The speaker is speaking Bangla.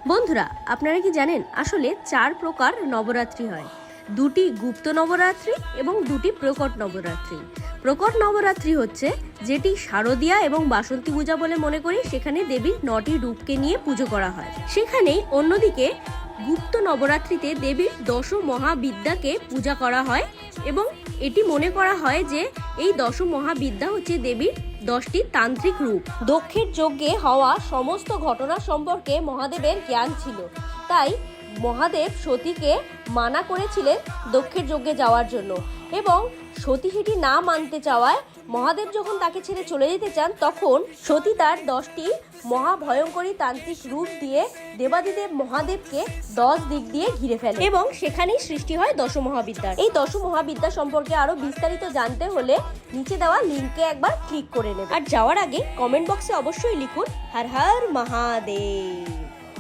বন্ধুরা, আপনারা কি জানেন আসলে 4 প্রকার নবরাত্রি হয়। দুটি গুপ্ত নবরাত্রি এবং দুটি প্রকট নবরাত্রি। প্রকট নবরাত্রি হচ্ছে যেটি শারদীয়া এবং বাসন্তী পূজা বলে মনে করি, সেখানে দেবীর 9টি রূপকে নিয়ে পুজো করা হয়। সেখানেই অন্যদিকে গুপ্ত নবরাত্রিতে দেবীর 10 মহাবিদ্যাকে পূজা করা হয় এবং এটি মনে করা হয় যে এই 10 মহাবিদ্যা হচ্ছে দেবীর 10টি তান্ত্রিক রূপ। দক্ষের যজ্ঞে হওয়া সমস্ত ঘটনা সম্পর্কে মহাদেবের জ্ঞান ছিল, তাই মহাদেব সতীকে মানা করেছিলেন দক্ষের যজ্ঞে যাওয়ার জন্য, এবং সতী সেটি না মানতে চাওয়ায় মহাদেব যখন তাকে ছেড়ে চলে যেতে চান, তখন সতী তার 10টি মহাভয়ঙ্করী তান্ত্রিক রূপ দিয়ে দেবাদিদেব মহাদেবকে 10 দিক দিয়ে ঘিরে ফেলে এবং সেখানেই সৃষ্টি হয় 10 মহাবিদ্যার। এই 10 মহাবিদ্যা সম্পর্কে আরো বিস্তারিত জানতে হলে নিচে দেওয়া লিঙ্কে একবার ক্লিক করে নেবেন। আর যাওয়ার আগে কমেন্ট বক্সে অবশ্যই লিখুন হর হর মহাদেব।